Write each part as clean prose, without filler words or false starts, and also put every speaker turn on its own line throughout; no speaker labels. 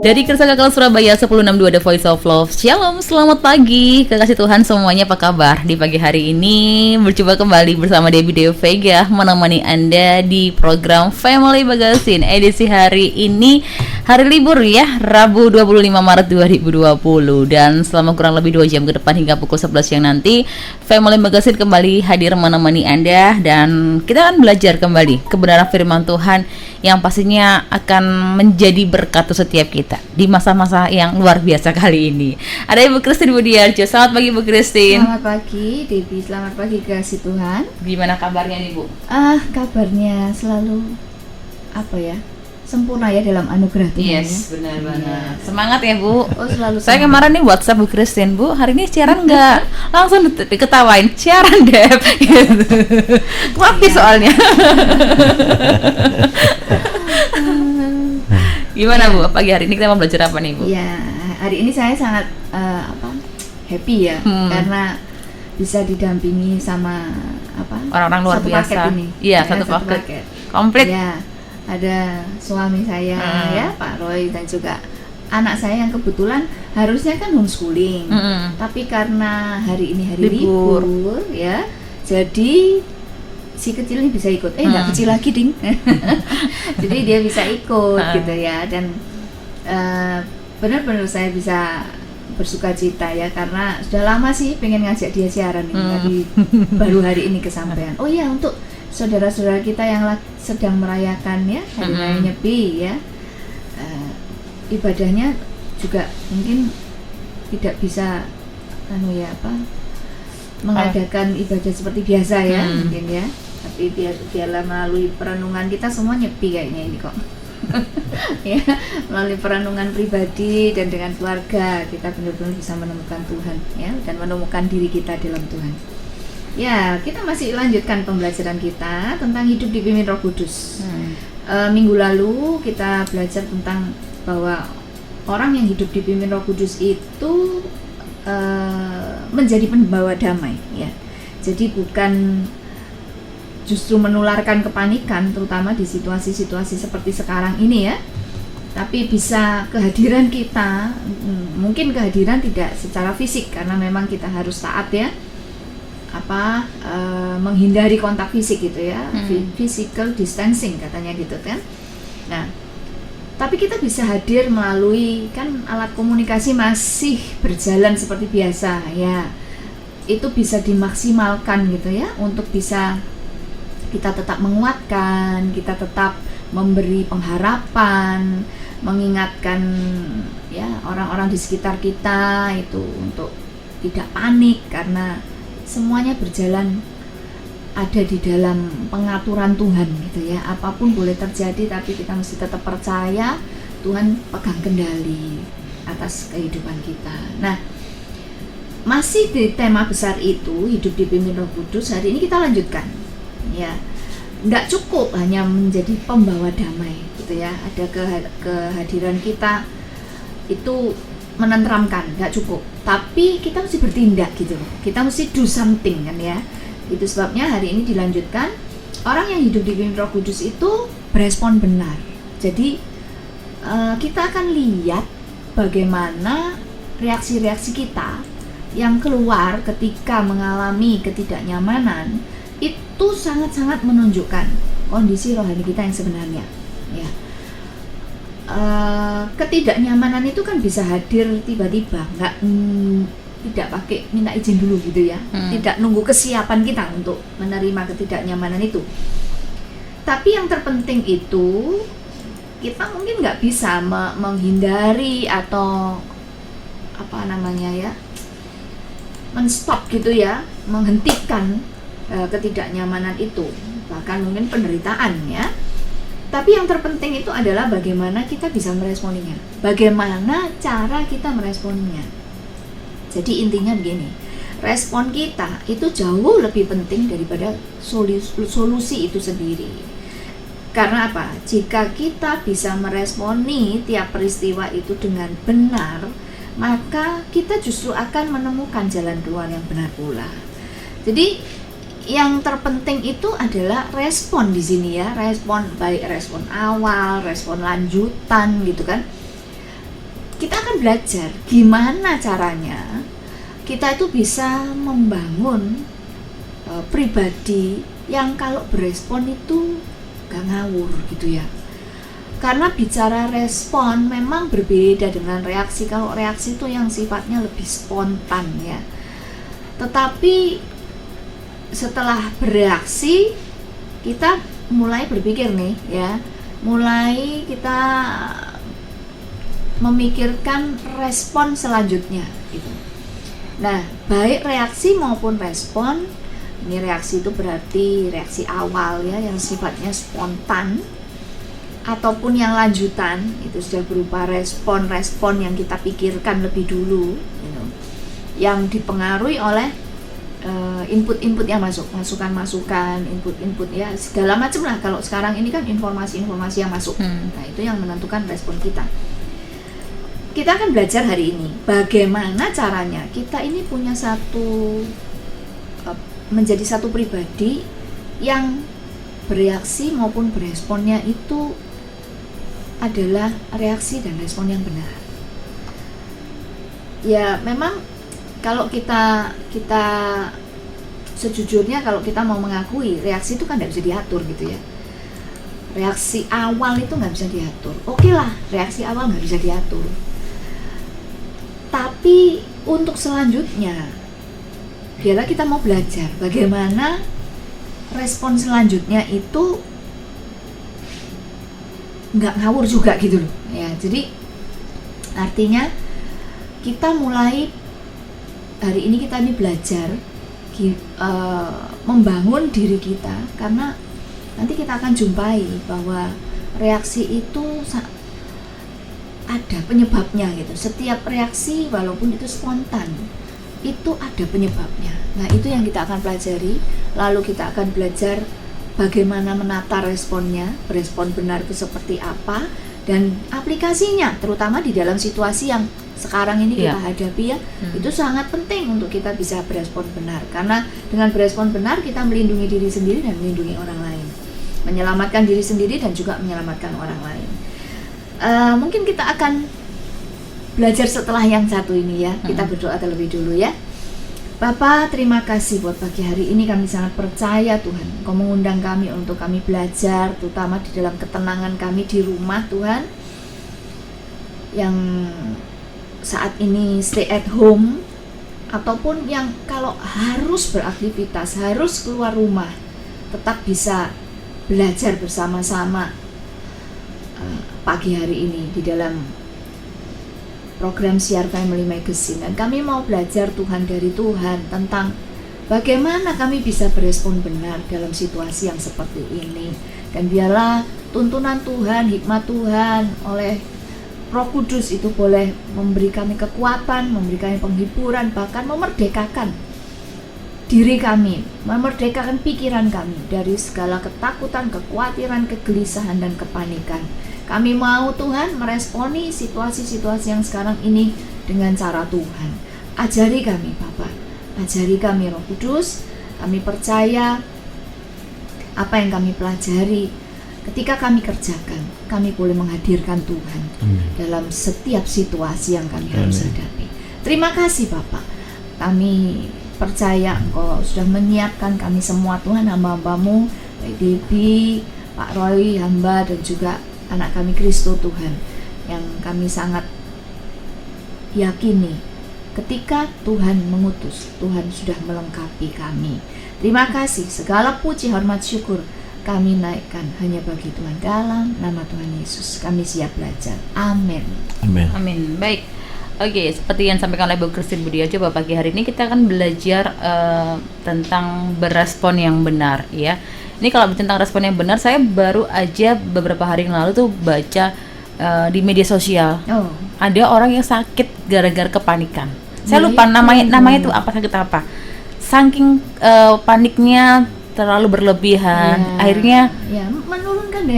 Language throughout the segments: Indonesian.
Dari Kersa Kakal Surabaya 1062 The Voice of Love. Shalom, selamat pagi kekasih Tuhan semuanya, apa kabar? Di pagi hari ini berjumpa kembali bersama Debbie Deo Vega menemani Anda di program Family Magazine edisi hari ini. Hari libur ya, Rabu 25 Maret 2020. Dan selama kurang lebih 2 jam ke depan hingga pukul 11 siang nanti, Family Magazine kembali hadir menemani Anda. Dan kita akan belajar kembali kebenaran firman Tuhan yang pastinya akan menjadi berkat setiap kita di masa-masa yang luar biasa kali ini. Ada Ibu Christine Budiarjo. Selamat pagi Ibu Christine.
Selamat pagi Debbie, selamat pagi kasih Tuhan.
Gimana kabarnya nih Bu?
Kabarnya selalu sempurna ya dalam anugerah Tuhan.
Yes, benar banget. Semangat ya Bu.
Oh, selalu
Saya
semangat.
kemarin nih WhatsApp Bu Christine, Bu, hari ini siaran enggak? Langsung diketawain, siaran Deb. Gitu. Kuapi soalnya. Gimana Bu? Pagi hari ini kita mau belajar apa nih Bu?
Ya, hari ini saya sangat happy ya karena bisa didampingi sama
Orang-orang luar
satu
biasa.
paket ini.
Iya, satu paket. Komplit.
Ya, ada suami saya ya Pak Roy dan juga anak saya yang kebetulan harusnya kan homeschooling, tapi karena hari ini hari libur ya, jadi si kecil ini bisa ikut. Nggak kecil lagi ding. Jadi dia bisa ikut gitu ya, dan benar-benar saya bisa bersuka cita ya, karena sudah lama sih pengen ngajak dia siaran ini, tapi baru hari ini kesampaian. Oh iya, untuk saudara-saudara kita yang sedang merayakan ya Hari Raya Nyepi ya, ibadahnya juga mungkin tidak bisa mengadakan ibadah seperti biasa ya mungkin ya, tapi biarlah melalui perenungan kita semua nyepi kayaknya ini kok. Ya, melalui perenungan pribadi dan dengan keluarga kita benar-benar bisa menemukan Tuhan ya, dan menemukan diri kita dalam Tuhan. Ya, kita masih lanjutkan pembelajaran kita tentang hidup dipimpin Roh Kudus. Minggu lalu kita belajar tentang bahwa orang yang hidup dipimpin Roh Kudus itu menjadi pembawa damai ya. Jadi bukan justru menularkan kepanikan, terutama di situasi-situasi seperti sekarang ini ya, tapi bisa kehadiran kita, mungkin kehadiran tidak secara fisik karena memang kita harus taat ya, menghindari kontak fisik gitu ya, physical distancing katanya gitu kan. Nah, tapi kita bisa hadir melalui kan alat komunikasi masih berjalan seperti biasa ya, itu bisa dimaksimalkan gitu ya, untuk bisa kita tetap menguatkan, kita tetap memberi pengharapan, mengingatkan ya orang-orang di sekitar kita itu untuk tidak panik karena semuanya berjalan ada di dalam pengaturan Tuhan gitu ya. Apapun boleh terjadi, tapi kita mesti tetap percaya Tuhan pegang kendali atas kehidupan kita. Nah, masih di tema besar itu, hidup dipimpin Roh Kudus, hari ini kita lanjutkan ya. Nggak cukup hanya menjadi pembawa damai gitu ya, ada kehadiran kita itu menenteramkan, nggak cukup, tapi kita mesti bertindak gitu, kita mesti do something kan ya. Itu sebabnya hari ini dilanjutkan, orang yang hidup dipimpin Roh Kudus itu berespon benar. Jadi kita akan lihat bagaimana reaksi-reaksi kita yang keluar ketika mengalami ketidaknyamanan itu sangat-sangat menunjukkan kondisi rohani kita yang sebenarnya ya. Ketidaknyamanan itu kan bisa hadir tiba-tiba, tidak pakai minta izin dulu gitu ya, tidak nunggu kesiapan kita untuk menerima ketidaknyamanan itu. Tapi yang terpenting itu kita mungkin nggak bisa menghindari atau menstop gitu ya, menghentikan ketidaknyamanan itu, bahkan mungkin penderitaan ya. Tapi yang terpenting itu adalah bagaimana kita bisa meresponinya, bagaimana cara kita meresponinya. Jadi intinya begini, respon kita itu jauh lebih penting daripada solusi itu sendiri. Karena apa? Jika kita bisa meresponi tiap peristiwa itu dengan benar, maka kita justru akan menemukan jalan keluar yang benar pula. Jadi yang terpenting itu adalah respon di sini ya, respon baik respon awal, respon lanjutan gitu kan. kita akan belajar gimana caranya kita itu bisa membangun pribadi yang kalau berespon itu gak ngawur gitu ya. Karena bicara respon memang berbeda dengan reaksi. Kalau reaksi itu yang sifatnya lebih spontan ya. Tetapi setelah bereaksi kita mulai berpikir nih ya, mulai kita memikirkan respon selanjutnya gitu. Nah, baik reaksi maupun respon, ini reaksi itu berarti reaksi awal ya yang sifatnya spontan, ataupun yang lanjutan itu sudah berupa respon-respon yang kita pikirkan lebih dulu gitu, yang dipengaruhi oleh input-input yang masuk, masukan-masukan, input-input ya segala macam lah. Kalau sekarang ini kan informasi-informasi yang masuk, nah itu yang menentukan respon kita. Kita akan belajar hari ini bagaimana caranya kita ini punya menjadi satu pribadi yang bereaksi maupun beresponnya itu adalah reaksi dan respon yang benar. Ya memang kalau kita sejujurnya kalau kita mau mengakui reaksi itu kan tidak bisa diatur gitu ya. Reaksi awal itu nggak bisa diatur. Oke lah, reaksi awal nggak bisa diatur. Tapi untuk selanjutnya, biarlah kita mau belajar bagaimana respon selanjutnya itu nggak ngawur juga gitu loh. Ya, jadi artinya kita mulai hari ini kita ini belajar membangun diri kita, karena nanti kita akan jumpai bahwa reaksi itu ada penyebabnya gitu. Setiap reaksi walaupun itu spontan itu ada penyebabnya. Nah itu yang kita akan pelajari. Lalu kita akan belajar bagaimana menata responnya, respon benar itu seperti apa, dan aplikasinya terutama di dalam situasi yang sekarang ini kita hadapi ya. Itu sangat penting untuk kita bisa berespon benar, karena dengan berespon benar kita melindungi diri sendiri dan melindungi orang lain, menyelamatkan diri sendiri dan juga menyelamatkan orang lain. Mungkin kita akan belajar setelah yang satu ini ya. Kita berdoa terlebih dulu ya. Bapa, terima kasih buat pagi hari ini. Kami sangat percaya Tuhan Engkau mengundang kami untuk kami belajar, terutama di dalam ketenangan kami di rumah Tuhan, yang saat ini stay at home, ataupun yang kalau harus beraktivitas, harus keluar rumah, tetap bisa belajar bersama-sama pagi hari ini di dalam program Siar Family Magazine. Dan kami mau belajar Tuhan dari Tuhan tentang bagaimana kami bisa berespon benar dalam situasi yang seperti ini. Dan biarlah tuntunan Tuhan, hikmat Tuhan oleh Roh Kudus itu boleh memberi kami kekuatan, memberi kami penghiburan, bahkan memerdekakan diri kami, memerdekakan pikiran kami dari segala ketakutan, kekhawatiran, kegelisahan, dan kepanikan. Kami mau Tuhan meresponi situasi-situasi yang sekarang ini dengan cara Tuhan. Ajari kami Bapa, ajari kami Roh Kudus. Kami percaya apa yang kami pelajari ketika kami kerjakan, kami boleh menghadirkan Tuhan dalam setiap situasi yang kami harus hadapi. Terima kasih Bapak. Kami percaya Engkau sudah menyiapkan kami semua Tuhan, hamba-hambamu, baik Debbie, Pak Roy, hamba, dan juga anak kami Kristo Tuhan, yang kami sangat yakini ketika Tuhan mengutus, Tuhan sudah melengkapi kami. Terima kasih, segala puji, hormat, syukur kami naikkan hanya bagi Tuhan, dalam nama Tuhan Yesus kami siap belajar. Amin.
Amin. Baik. Oke, seperti yang sampaikan oleh Bu Christine Budiarjo, pagi hari ini kita akan belajar tentang berespon yang benar ya. Ini kalau tentang respon yang benar, saya baru aja beberapa hari yang lalu tuh baca di media sosial. Ada orang yang sakit gara-gara kepanikan. Saya lupa namanya itu apa, sakit apa. Saking paniknya terlalu berlebihan, akhirnya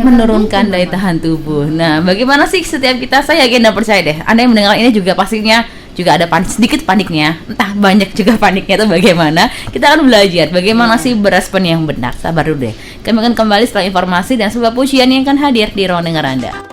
menurunkan daya tahan tubuh. Nah, bagaimana sih setiap kita, saya yakin dan percaya deh, Anda yang mendengar ini juga pastinya juga ada sedikit paniknya, entah banyak juga paniknya itu bagaimana. Kita akan belajar bagaimana sih berespon yang benar. Sabar dulu deh, kami akan kembali setelah informasi dan sebuah pujian yang akan hadir di ruang dengar Anda.